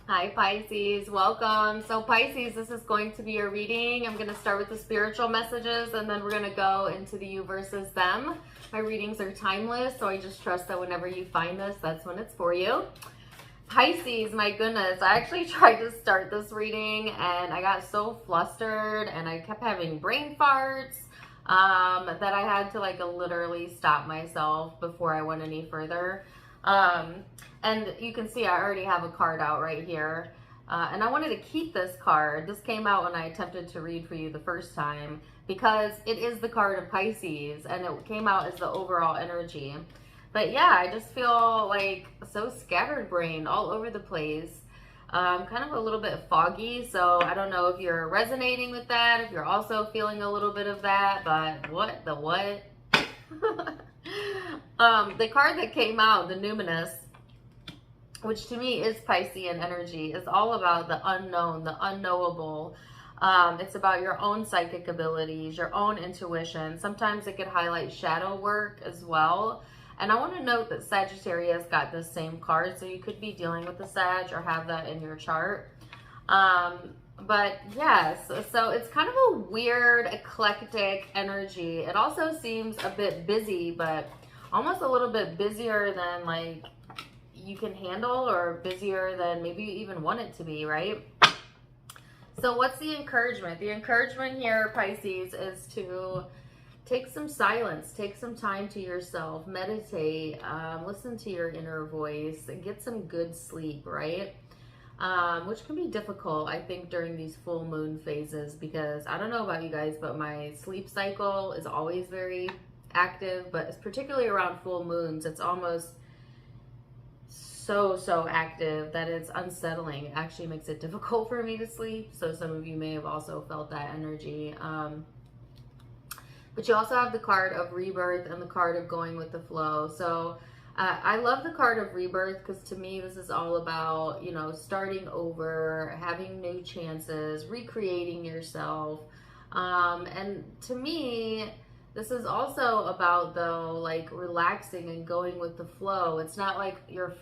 Hi Pisces, welcome. So Pisces, this is going to be your reading. I'm going to start with the spiritual messages and then we're going to go into the you versus them. My readings are timeless, so I just trust that whenever you find this, that's when it's for you. Pisces, my goodness, I actually tried to start this reading and I got so flustered and I kept having brain farts that I had to literally stop myself before I went any further. And you can see I already have a card out right here. And I wanted to keep this card. This came out when I attempted to read for you the first time because it is the card of Pisces and it came out as the overall energy. But yeah, I just feel like so scatterbrained all over the place. Kind of a little bit foggy, so I don't know if you're resonating with that, if you're also feeling a little bit of that, but what the what? The card that came out, the Numinous, which to me is Piscean energy, is all about the unknown, the unknowable. It's about your own psychic abilities, your own intuition. Sometimes it could highlight shadow work as well. And I want to note that Sagittarius got this same card, so you could be dealing with the Sag or have that in your chart. But yes, so it's kind of a weird, eclectic energy. It also seems a bit busy, but almost a little bit busier than like you can handle, or busier than maybe you even want it to be, right? So what's the encouragement? The encouragement here, Pisces, is to take some silence, take some time to yourself, meditate, listen to your inner voice, and get some good sleep, right? Which can be difficult, I think, during these full moon phases, because I don't know about you guys, but my sleep cycle is always very active, but it's particularly around full moons, it's almost so active that it's unsettling. It actually makes it difficult for me to sleep. So some of you may have also felt that energy. But you also have the card of rebirth and the card of going with the flow. So I love the card of rebirth because to me this is all about, you know, starting over, having new chances, recreating yourself. And to me, this is also about, though, like relaxing and going with the flow. It's not like you're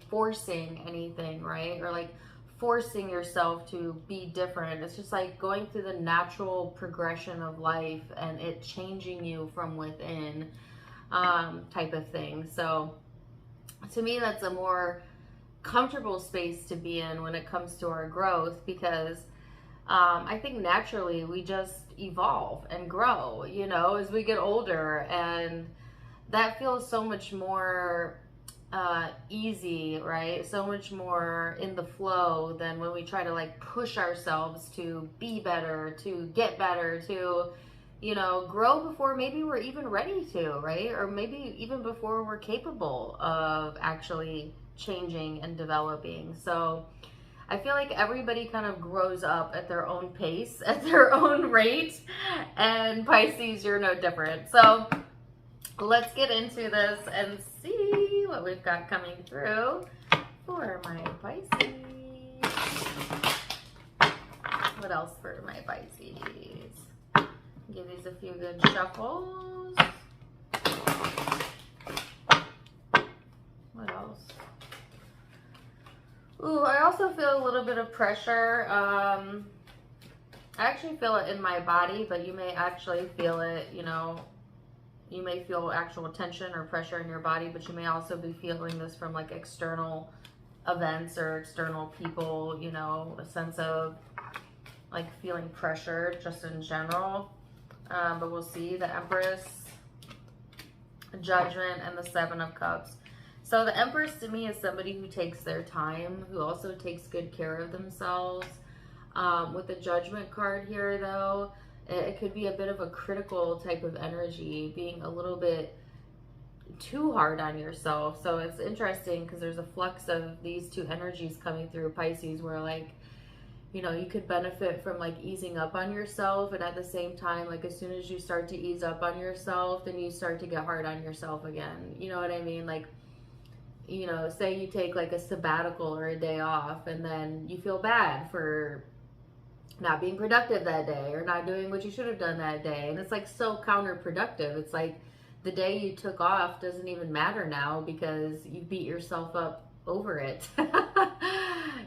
forcing anything, right? Or like forcing yourself to be different. It's just like going through the natural progression of life and it changing you from within, type of thing. So to me, that's a more comfortable space to be in when it comes to our growth, because I think naturally we just evolve and grow, you know, as we get older, and that feels so much more easy, right? So much more in the flow than when we try to like push ourselves to be better, to get better, to, you know, grow before maybe we're even ready to, right? Or maybe even before we're capable of actually changing and developing. So I feel like everybody kind of grows up at their own pace, at their own rate, and Pisces, you're no different. So let's get into this and see what we've got coming through for my Pisces. What else for my Pisces? Give these a few good shuffles. What else? Ooh, I also feel a little bit of pressure. I actually feel it in my body, but you may actually feel it, you know, you may feel actual tension or pressure in your body, but you may also be feeling this from like external events or external people, you know, a sense of like feeling pressured just in general. But we'll see. The Empress, Judgment, and the Seven of Cups. So the Empress to me is somebody who takes their time, who also takes good care of themselves. With the Judgment card here, though, it could be a bit of a critical type of energy, being a little bit too hard on yourself. So it's interesting because there's a flux of these two energies coming through Pisces, where like, you know, you could benefit from like easing up on yourself, and at the same time, like as soon as you start to ease up on yourself, then you start to get hard on yourself again. You know what I mean? Like, you know, say you take like a sabbatical or a day off, and then you feel bad for not being productive that day or not doing what you should have done that day. And it's like so counterproductive. It's like the day you took off doesn't even matter now because you beat yourself up over it.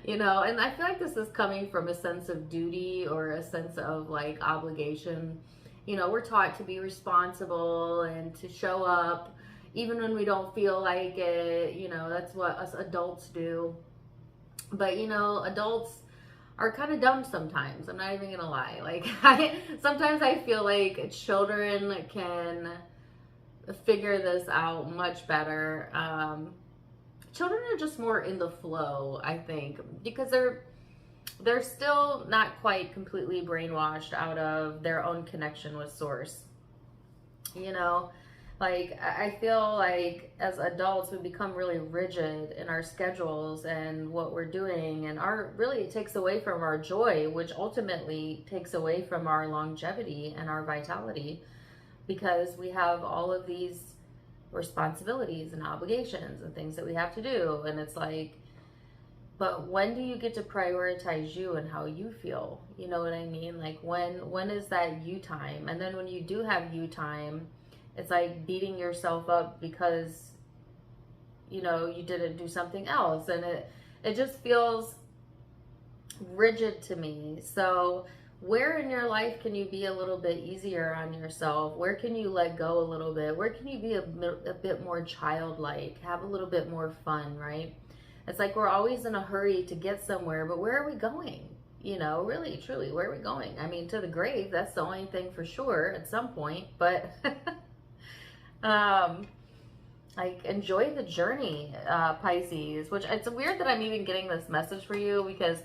You know, and I feel like this is coming from a sense of duty or a sense of like obligation. You know, we're taught to be responsible and to show up even when we don't feel like it. You know, that's what us adults do. But, you know, adults are kind of dumb sometimes. I'm not even gonna lie. Like, sometimes I feel like children can figure this out much better. Children are just more in the flow, I think, because they're still not quite completely brainwashed out of their own connection with source. You know, like I feel like as adults we become really rigid in our schedules and what we're doing, and our really it takes away from our joy, which ultimately takes away from our longevity and our vitality, because we have all of these responsibilities and obligations and things that we have to do. And it's like, but when do you get to prioritize you and how you feel? You know what I mean? Like when is that you time? And then when you do have you time, it's like beating yourself up because, you know, you didn't do something else. And it just feels rigid to me. So where in your life can you be a little bit easier on yourself? Where can you let go a little bit? Where can you be a bit more childlike, have a little bit more fun, right? It's like we're always in a hurry to get somewhere, but where are we going? You know, really, truly, where are we going? I mean, to the grave, that's the only thing for sure at some point, but like enjoy the journey, Pisces, which it's weird that I'm even getting this message for you, because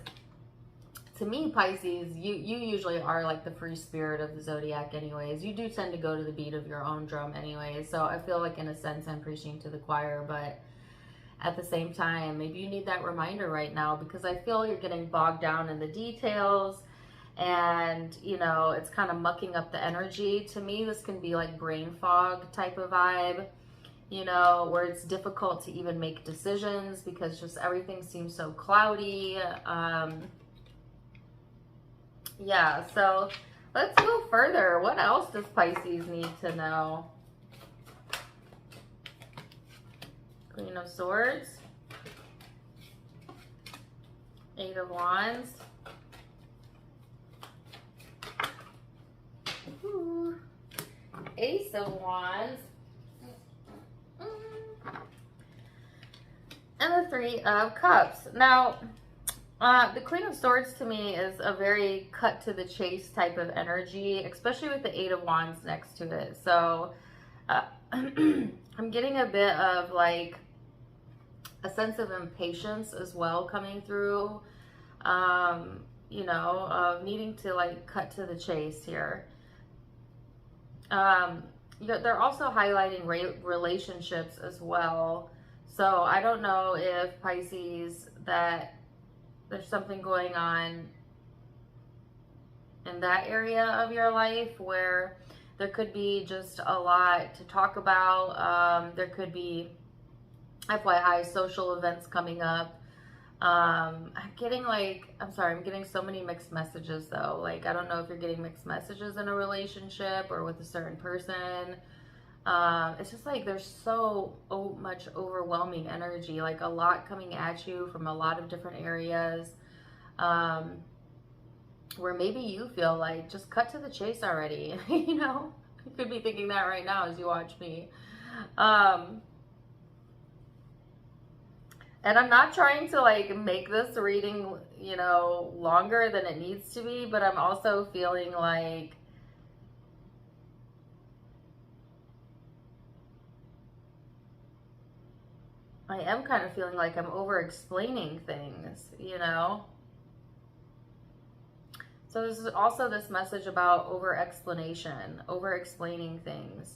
to me, Pisces, you usually are like the free spirit of the zodiac anyways. You do tend to go to the beat of your own drum anyways. So I feel like in a sense I'm preaching to the choir, but at the same time, maybe you need that reminder right now, because I feel you're getting bogged down in the details and, you know, it's kind of mucking up the energy. To me, this can be like brain fog type of vibe, you know, where it's difficult to even make decisions because just everything seems so cloudy. Yeah, so let's go further. What else does Pisces need to know? Queen of Swords, Eight of Wands, ooh, Ace of Wands, and the Three of Cups. Now, the Queen of Swords to me is a very cut to the chase type of energy, especially with the Eight of Wands next to it. So I'm getting a bit of like a sense of impatience as well coming through, you know, of needing to like cut to the chase here. You know, they're also highlighting relationships as well. So I don't know if Pisces, that there's something going on in that area of your life where there could be just a lot to talk about. There could be, FYI, social events coming up. I'm getting like, I'm sorry, I'm getting so many mixed messages though. Like, I don't know if you're getting mixed messages in a relationship or with a certain person. It's just like there's so much overwhelming energy, like a lot coming at you from a lot of different areas, where maybe you feel like just cut to the chase already. You know, you could be thinking that right now as you watch me. And I'm not trying to like make this reading, you know, longer than it needs to be, but I'm also feeling like I am kind of feeling like I'm over explaining things, you know? So there's also this message about over explanation, over explaining things,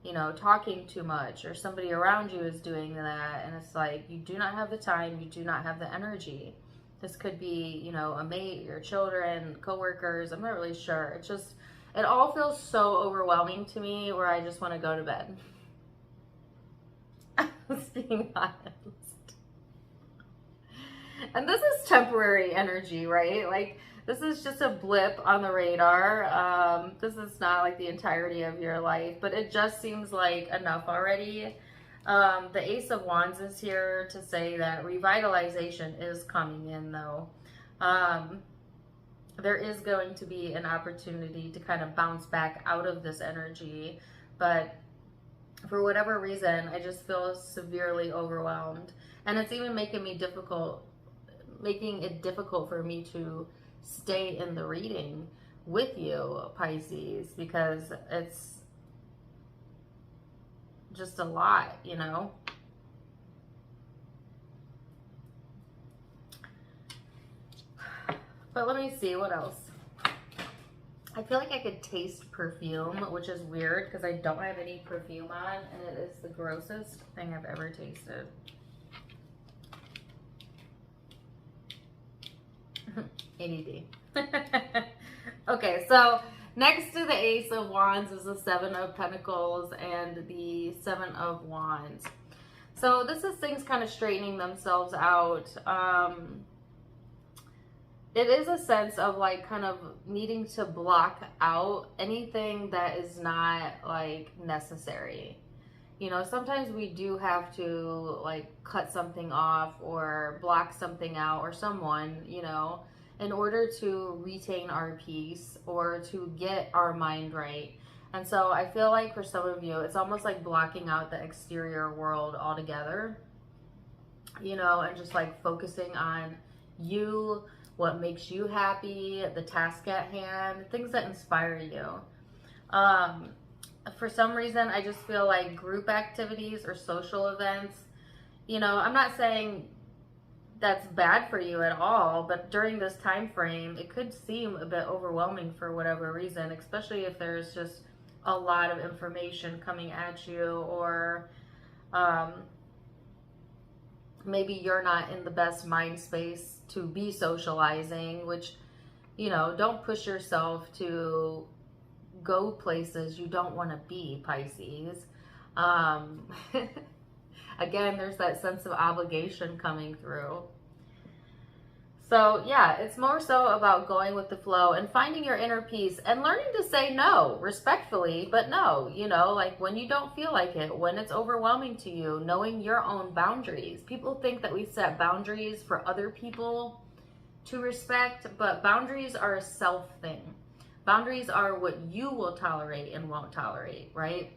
you know, talking too much, or somebody around you is doing that. And it's like, you do not have the time, you do not have the energy. This could be, you know, a mate, your children, coworkers. I'm not really sure. It's just, it all feels so overwhelming to me where I just want to go to bed. Just being honest. And this is temporary energy, right? Like, this is just a blip on the radar. This is not like the entirety of your life, but it just seems like enough already. The Ace of Wands is here to say that revitalization is coming in, though. There is going to be an opportunity to kind of bounce back out of this energy, but for whatever reason, I just feel severely overwhelmed. And it's even making it difficult for me to stay in the reading with you, Pisces, because it's just a lot, you know? But let me see what else. I feel like I could taste perfume, which is weird because I don't have any perfume on, and it is the grossest thing I've ever tasted. ADD. Okay, so next to the Ace of Wands is the Seven of Pentacles and the Seven of Wands. So this is things kind of straightening themselves out. It is a sense of like kind of needing to block out anything that is not like necessary. You know, sometimes we do have to like cut something off or block something out or someone, you know, in order to retain our peace or to get our mind right. And so I feel like for some of you, it's almost like blocking out the exterior world altogether, you know, and just like focusing on you, what makes you happy, the task at hand, things that inspire you. For some reason, I just feel like group activities or social events, you know, I'm not saying that's bad for you at all, but during this time frame, it could seem a bit overwhelming for whatever reason, especially if there's just a lot of information coming at you, or maybe you're not in the best mind space to be socializing, which, you know, don't push yourself to go places you don't want to be, Pisces. Again, there's that sense of obligation coming through. So yeah, it's more so about going with the flow and finding your inner peace and learning to say no respectfully, but no, you know, like when you don't feel like it, when it's overwhelming to you, knowing your own boundaries. People think that we set boundaries for other people to respect, but boundaries are a self thing. Boundaries are what you will tolerate and won't tolerate, right?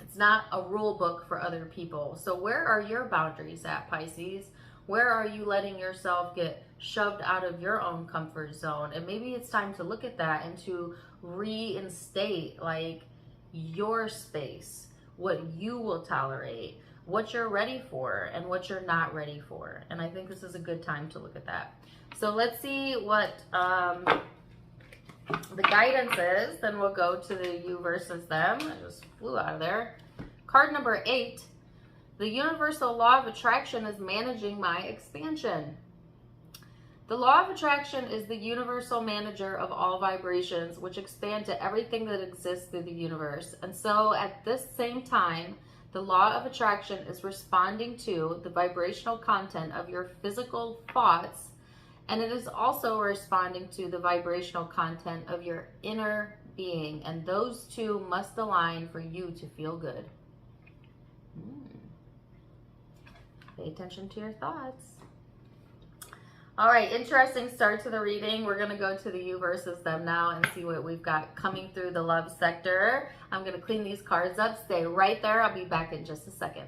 It's not a rule book for other people. So where are your boundaries at, Pisces? Where are you letting yourself get shoved out of your own comfort zone? And maybe it's time to look at that and to reinstate like your space, what you will tolerate, what you're ready for and what you're not ready for. And I think this is a good time to look at that. So let's see what the guidance is. Then we'll go to the you versus them. I just flew out of there. Card number 8. The universal law of attraction is managing my expansion. The law of attraction is the universal manager of all vibrations, which expand to everything that exists through the universe. And so at this same time, the law of attraction is responding to the vibrational content of your physical thoughts, and it is also responding to the vibrational content of your inner being. And those two must align for you to feel good. Pay attention to your thoughts. All right, interesting start to the reading. We're going to go to the you versus them now and see what we've got coming through the love sector. I'm going to clean these cards up. Stay right there. I'll be back in just a second.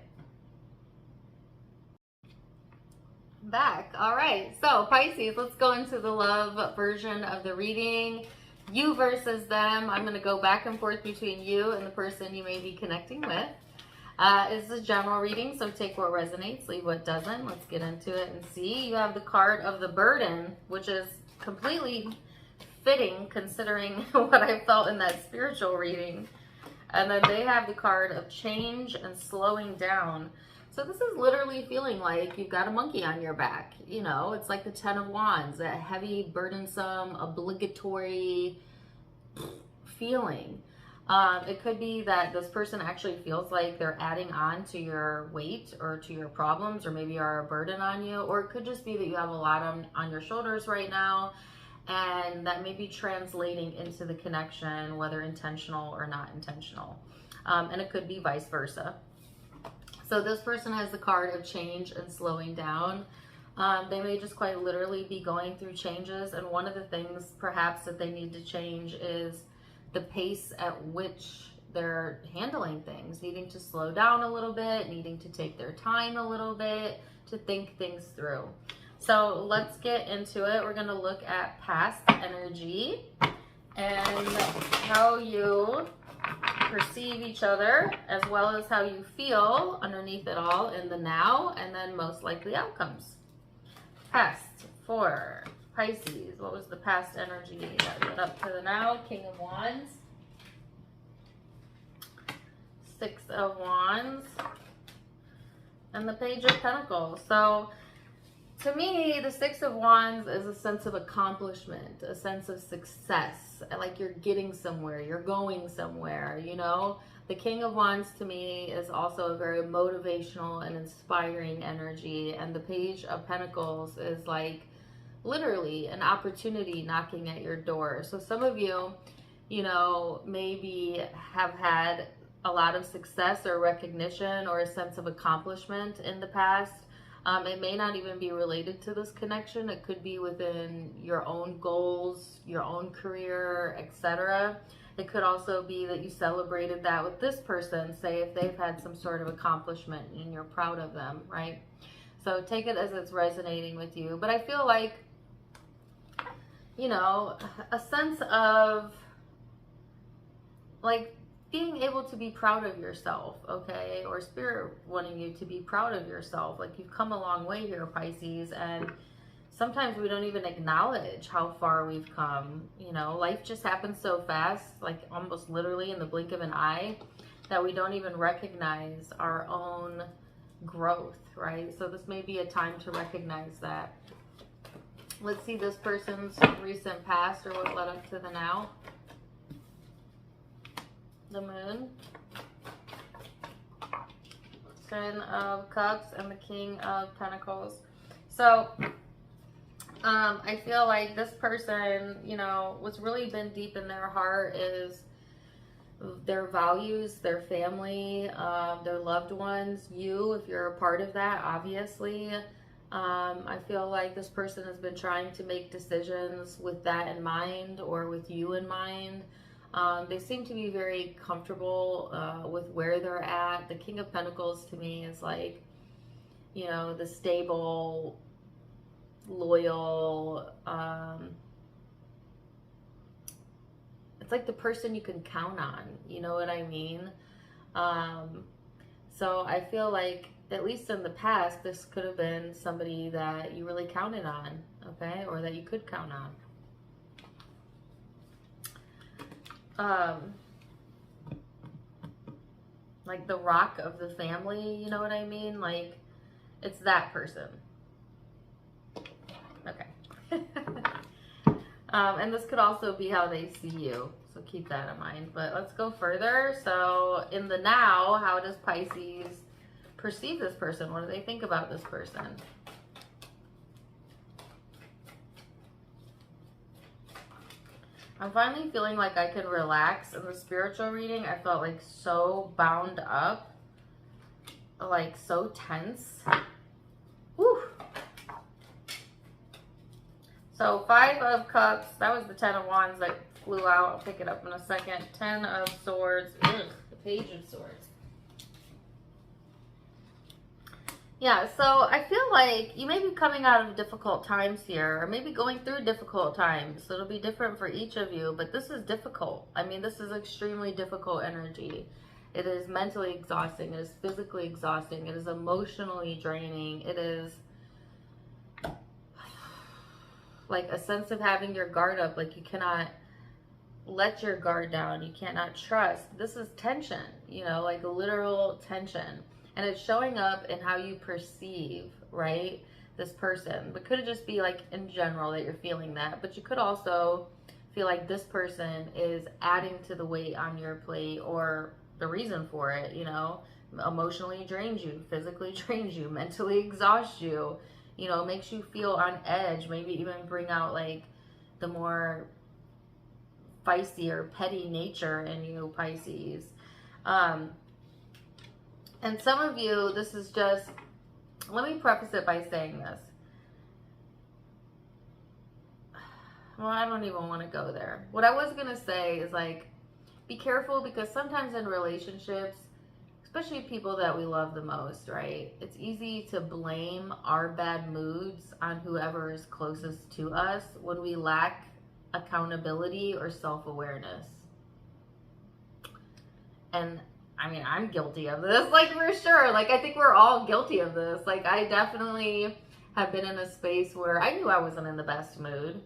Back. All right, so Pisces, let's go into the love version of the reading. You versus them. I'm going to go back and forth between you and the person you may be connecting with. It's a general reading, so take what resonates, leave what doesn't. Let's get into it and see. You have the card of the burden, which is completely fitting considering what I felt in that spiritual reading. And then they have the card of change and slowing down. So this is literally feeling like you've got a monkey on your back. You know, it's like the 10 of Wands, that heavy, burdensome, obligatory feeling. It could be that this person actually feels like they're adding on to your weight or to your problems, or maybe are a burden on you, or it could just be that you have a lot on your shoulders right now, and that may be translating into the connection, whether intentional or not intentional. And it could be vice versa. So this person has the card of change and slowing down. They may just quite literally be going through changes, and one of the things perhaps that they need to change is the pace at which they're handling things, needing to slow down a little bit, needing to take their time a little bit to think things through. So let's get into it. We're going to look at past energy and how you perceive each other, as well as how you feel underneath it all in the now, and then most likely outcomes. Past for Pisces. What was the past energy that led up to the now? King of Wands, Six of Wands, and the Page of Pentacles. So to me, the Six of Wands is a sense of accomplishment, a sense of success, like you're getting somewhere, you're going somewhere, you know? The King of Wands to me is also a very motivational and inspiring energy, and the Page of Pentacles is like literally an opportunity knocking at your door. So some of you, you know, maybe have had a lot of success or recognition or a sense of accomplishment in the past. It may not even be related to this connection. It could be within your own goals, your own career, etc. It could also be that you celebrated that with this person, say if they've had some sort of accomplishment and you're proud of them, right? So take it as it's resonating with you. But I feel like, you know, a sense of like being able to be proud of yourself, okay? Or spirit wanting you to be proud of yourself. Like you've come a long way here, Pisces, and sometimes we don't even acknowledge how far we've come. You know, life just happens so fast, like almost literally in the blink of an eye, that we don't even recognize our own growth, right? So this may be a time to recognize that. Let's see this person's recent past or what led up to the now. The Moon, Ten of Cups, and the King of Pentacles. So I feel like this person, you know, what's really been deep in their heart is their values, their family, their loved ones, you, if you're a part of that, obviously. I feel like this person has been trying to make decisions with that in mind or with you in mind. They seem to be very comfortable with where they're at. The King of Pentacles to me is like, you know, the stable, loyal, it's like the person you can count on, you know what I mean? So I feel like, at least in the past, this could have been somebody that you really counted on, okay? Or that you could count on. Like the rock of the family, you know what I mean? Like, it's that person. Okay. And this could also be how they see you, so keep that in mind. But let's go further. So in the now, how does Pisces perceive this person? What do they think about this person? I'm finally feeling like I can relax. In the spiritual reading, I felt like so bound up, like so tense. Whew. So 5 of Cups, that was the 10 of Wands that flew out. I'll pick it up in a second. 10 of Swords, ugh, the Page of Swords. Yeah, so I feel like you may be coming out of difficult times here, or maybe going through difficult times. So it'll be different for each of you, but this is difficult. I mean, this is extremely difficult energy. It is mentally exhausting. It is physically exhausting. It is emotionally draining. It is like a sense of having your guard up. Like you cannot let your guard down. You cannot trust. This is tension, you know, like literal tension. And it's showing up in how you perceive, right, this person. But could it just be like in general that you're feeling that? But you could also feel like this person is adding to the weight on your plate, or the reason for it, you know, emotionally drains you, physically drains you, mentally exhausts you, you know, makes you feel on edge, maybe even bring out like the more feisty or petty nature in you, Pisces. And some of you, this is just, let me preface it by saying this. Well, I don't even want to go there. What I was going to say is like, be careful, because sometimes in relationships, especially people that we love the most, right? It's easy to blame our bad moods on whoever is closest to us when we lack accountability or self-awareness. And I mean, I'm guilty of this, like, for sure. Like, I think we're all guilty of this. Like, I definitely have been in a space where I knew I wasn't in the best mood,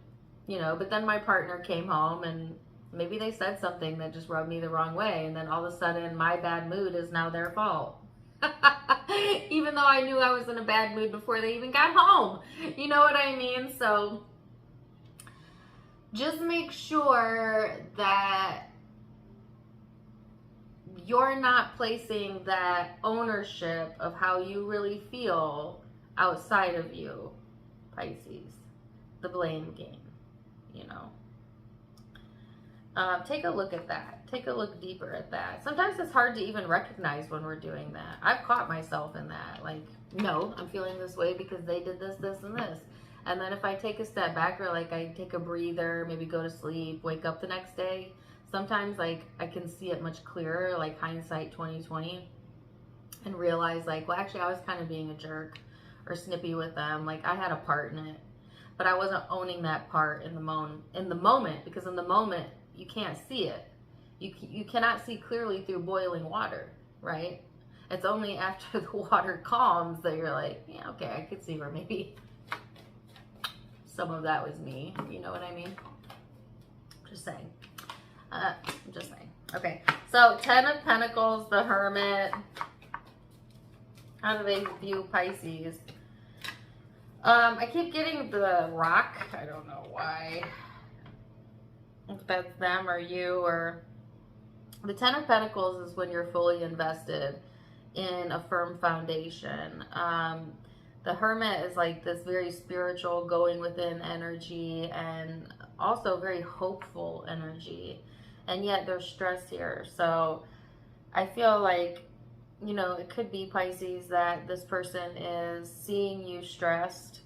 you know, but then my partner came home and maybe they said something that just rubbed me the wrong way. And then all of a sudden my bad mood is now their fault. Even though I knew I was in a bad mood before they even got home. You know what I mean? So just make sure that you're not placing that ownership of how you really feel outside of you, Pisces. The blame game, you know. Take a look at that. Take a look deeper at that. Sometimes it's hard to even recognize when we're doing that. I've caught myself in that. Like, no, I'm feeling this way because they did this, this, and this. And then if I take a step back, or like I take a breather, maybe go to sleep, wake up the next day, sometimes like I can see it much clearer, like hindsight 2020, and realize like, well, actually I was kind of being a jerk or snippy with them. Like I had a part in it, but I wasn't owning that part in the moment, because in the moment you can't see it. You cannot see clearly through boiling water, right? It's only after the water calms that you're like, yeah, okay, I could see where maybe some of that was me. You know what I mean? Just saying. Just saying. Okay, so 10 of Pentacles, the Hermit. How do they view Pisces? I keep getting the Rock. I don't know why. If that's them or you, or the 10 of Pentacles is when you're fully invested in a firm foundation. The Hermit is like this very spiritual, going within energy, and also very hopeful energy. And yet there's stress here. So I feel like, you know, it could be, Pisces, that this person is seeing you stressed,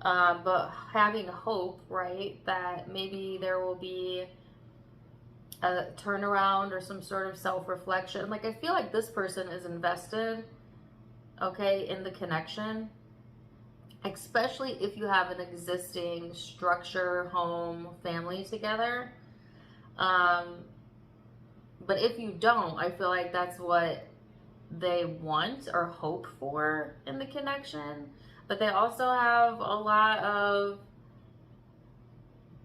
but having hope, right? That maybe there will be a turnaround or some sort of self-reflection. Like, I feel like this person is invested, okay, in the connection, especially if you have an existing structure, home, family together. But if you don't, I feel like that's what they want or hope for in the connection. But they also have a lot of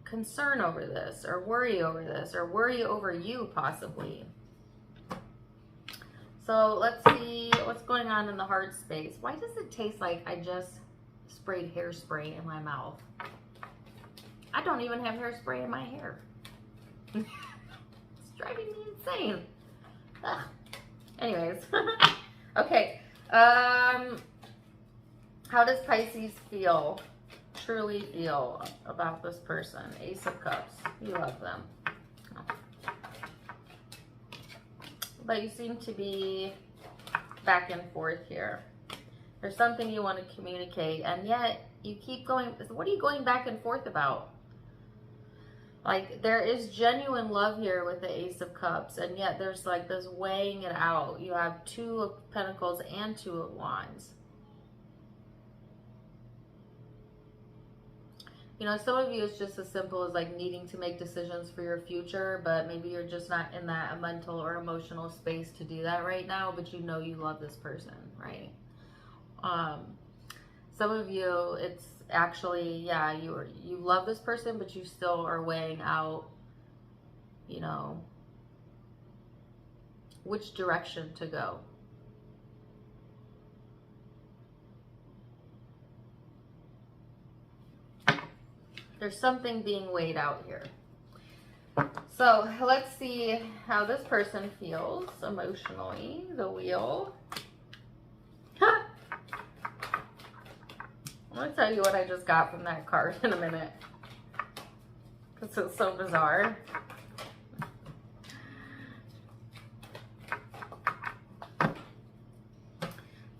concern over this, or worry over this, or worry over you possibly. So let's see what's going on in the heart space. Why does it taste like I just sprayed hairspray in my mouth? I don't even have hairspray in my hair. It's driving me insane. Ugh. Anyways. Okay. How does Pisces feel, truly feel about this person? Ace of Cups. You love them. But you seem to be back and forth here. There's something you want to communicate, and yet you keep going. What are you going back and forth about? Like, there is genuine love here with the Ace of Cups, and yet there's like this weighing it out. You have 2 of Pentacles and 2 of Wands. You know, some of you, it's just as simple as like needing to make decisions for your future, but maybe you're just not in that mental or emotional space to do that right now, but you know you love this person, right? Some of you, it's actually, yeah, you love this person, but you still are weighing out, you know, which direction to go. There's something being weighed out here. So let's see how this person feels emotionally. The Wheel. I'm going to tell you what I just got from that card in a minute, because it's so bizarre.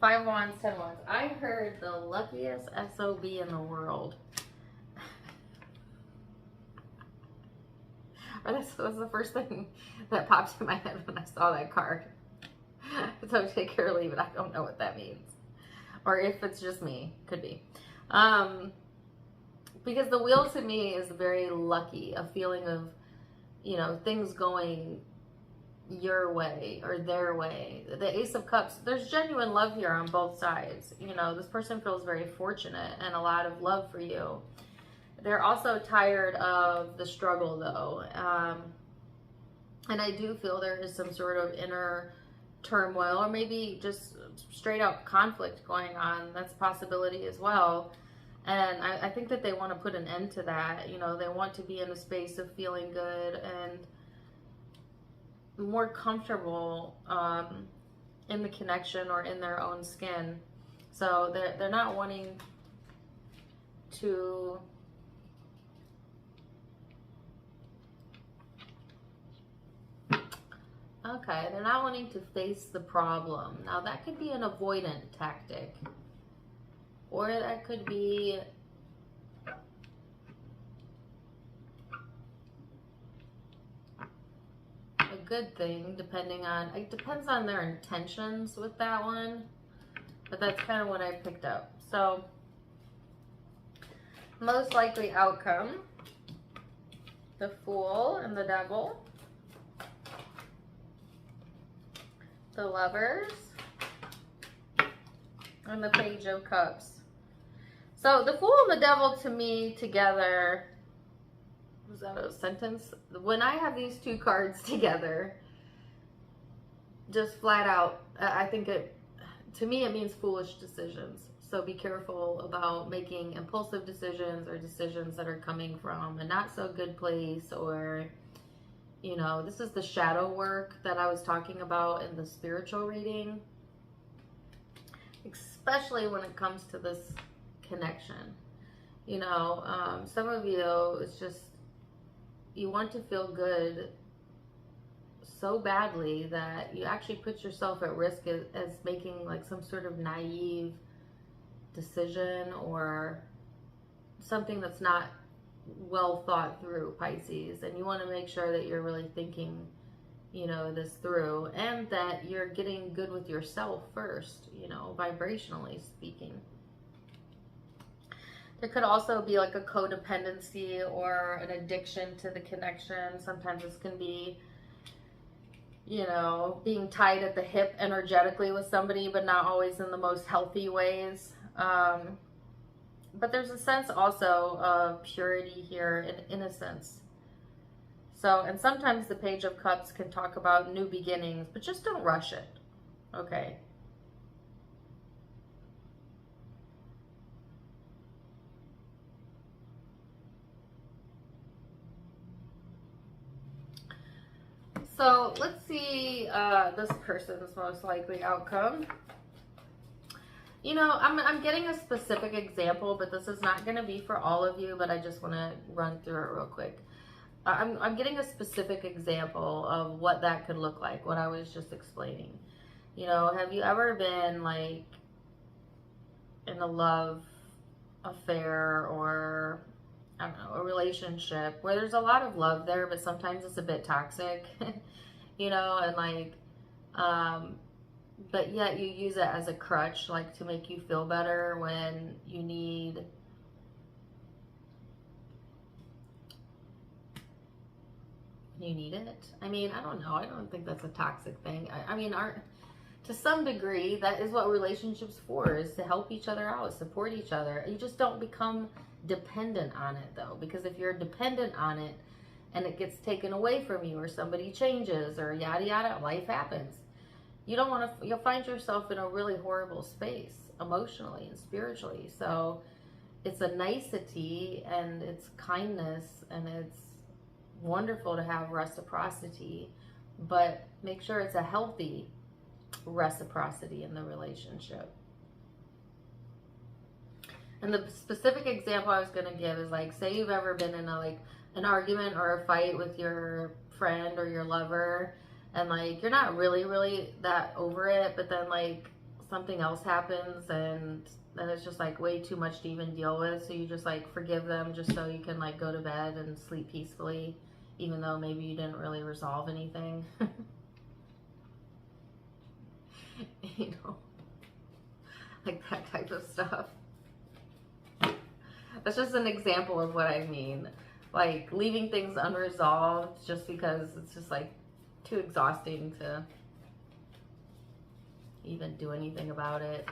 5 wands, 10 wands. I heard the luckiest SOB in the world. Or that's the first thing that popped in my head when I saw that card. So take care or leave it. I don't know what that means. Or if it's just me. Could be. Because the wheel to me is very lucky. A feeling of, you know, things going your way or their way. The Ace of Cups, there's genuine love here on both sides. You know, this person feels very fortunate and a lot of love for you. They're also tired of the struggle though. And I do feel there is some sort of inner turmoil or maybe just straight up conflict going on. That's a possibility as well. And I think that they want to put an end to that. You know, they want to be in a space of feeling good and more comfortable in the connection or in their own skin. So they're not wanting to they're not wanting to face the problem. Now that could be an avoidant tactic, or that could be a good thing, depending on, it depends on their intentions with that one, but that's kind of what I picked up. So most likely outcome, the Fool and the Devil, the Lovers, and the Page of Cups. So the Fool and the Devil to me together, was that a sentence? When I have these two cards together, just flat out, I think to me it means foolish decisions. So be careful about making impulsive decisions or decisions that are coming from a not so good place, or, you know, this is the shadow work that I was talking about in the spiritual reading, especially when it comes to this connection. You know, some of you, it's just, you want to feel good so badly that you actually put yourself at risk as making like some sort of naive decision or something that's not well thought through, Pisces. And you want to make sure that you're really thinking, you know, this through, and that you're getting good with yourself first, you know, vibrationally speaking. There could also be like a codependency or an addiction to the connection. Sometimes this can be, you know, being tied at the hip energetically with somebody, but not always in the most healthy ways. But there's a sense also of purity here and innocence. So, and sometimes the Page of Cups can talk about new beginnings, but just don't rush it, okay? So let's see this person's most likely outcome. You know, I'm getting a specific example, but this is not going to be for all of you, but I just want to run through it real quick. I'm getting a specific example of what that could look like, what I was just explaining. You know, have you ever been like in a love affair or, I don't know, a relationship where there's a lot of love there, but sometimes it's a bit toxic, you know, and like, but yet you use it as a crutch, like to make you feel better when you need it. I mean, I don't know. I don't think that's a toxic thing. I mean, to some degree, that is what relationships for, is to help each other out, support each other. You just don't become dependent on it though, because if you're dependent on it and it gets taken away from you, or somebody changes, or yada yada, life happens. You don't want to, you'll find yourself in a really horrible space emotionally and spiritually. So it's a nicety and it's kindness and it's wonderful to have reciprocity, but make sure it's a healthy reciprocity in the relationship. And the specific example I was going to give is like, say you've ever been in an argument or a fight with your friend or your lover, and like you're not really that over it, but then like something else happens and then it's just like way too much to even deal with. So you just like forgive them just so you can like go to bed and sleep peacefully, even though maybe you didn't really resolve anything. You know, like that type of stuff. That's just an example of what I mean. Like leaving things unresolved just because it's just like too exhausting to even do anything about it.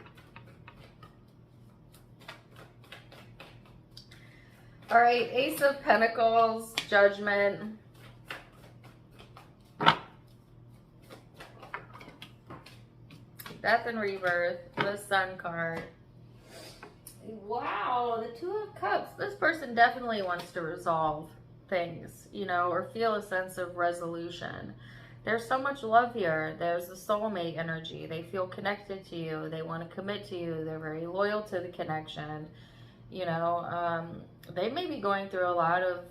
All right, Ace of Pentacles, Judgment. Death and Rebirth, the Sun card. Wow, the Two of Cups. This person definitely wants to resolve things, you know, or feel a sense of resolution. There's so much love here. There's the soulmate energy. They feel connected to you. They want to commit to you. They're very loyal to the connection. You know, they may be going through a lot of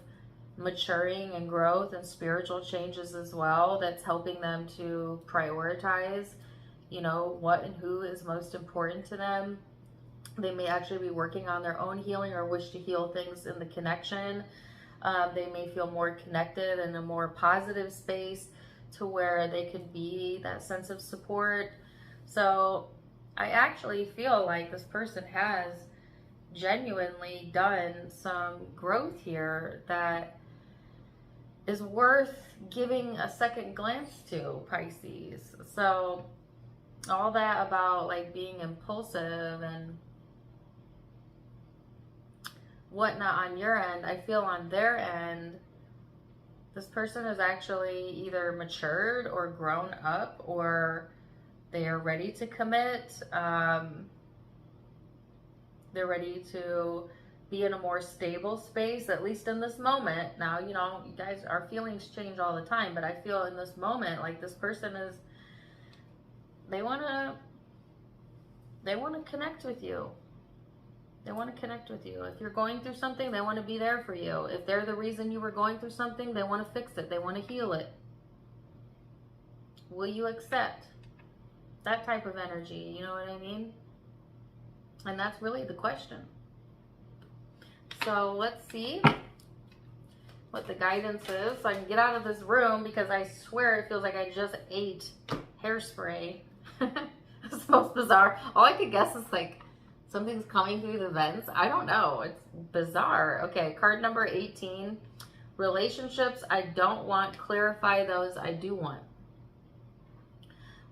maturing and growth and spiritual changes as well. That's helping them to prioritize, you know, what and who is most important to them. They may actually be working on their own healing or wish to heal things in the connection. They may feel more connected in a more positive space to where they can be that sense of support. So I actually feel like this person has genuinely done some growth here that is worth giving a second glance to, Pisces. So all that about like being impulsive and whatnot on your end, I feel on their end, this person has actually either matured or grown up, or they are ready to commit. They're ready to be in a more stable space, at least in this moment. Now, you know, you guys, our feelings change all the time, but I feel in this moment, like this person is, they want to connect with you. They want to connect with you. If you're going through something, they want to be there for you. If they're the reason you were going through something, they want to fix it. They want to heal it. Will you accept that type of energy? You know what I mean? And that's really the question. So let's see what the guidance is so I can get out of this room, because I swear it feels like I just ate hairspray. It's the most bizarre. All I could guess is like something's coming through the vents. I don't know. It's bizarre. Okay, card number 18. Relationships I don't want. Clarify those I do want.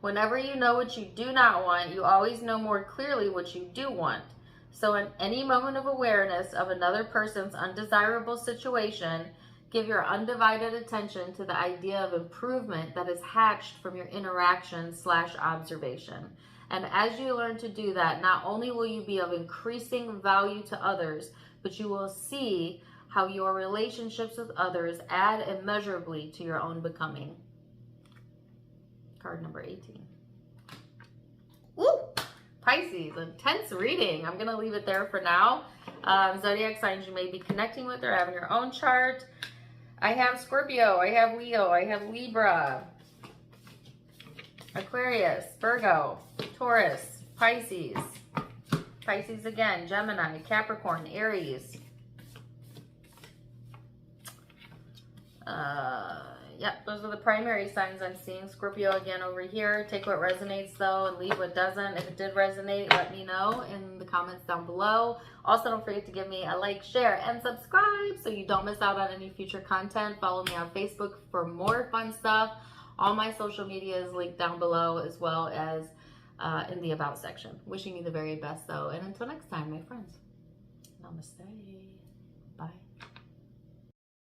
Whenever you know what you do not want, you always know more clearly what you do want. So in any moment of awareness of another person's undesirable situation, give your undivided attention to the idea of improvement that is hatched from your interaction/observation. And as you learn to do that, not only will you be of increasing value to others, but you will see how your relationships with others add immeasurably to your own becoming. Card number 18. Woo! Pisces, intense reading. I'm going to leave it there for now. Zodiac signs you may be connecting with or having your own chart. I have Scorpio, I have Leo, I have Libra, Aquarius, Virgo, Taurus, Pisces, Pisces again, Gemini, Capricorn, Aries. Yep, those are the primary signs I'm seeing. Scorpio again over here. Take what resonates though and leave what doesn't. If it did resonate, let me know in the comments down below. Also, don't forget to give me a like, share, and subscribe so you don't miss out on any future content. Follow me on Facebook for more fun stuff. All my social media is linked down below, as well as in the About section. Wishing you the very best though. And until next time, my friends, namaste.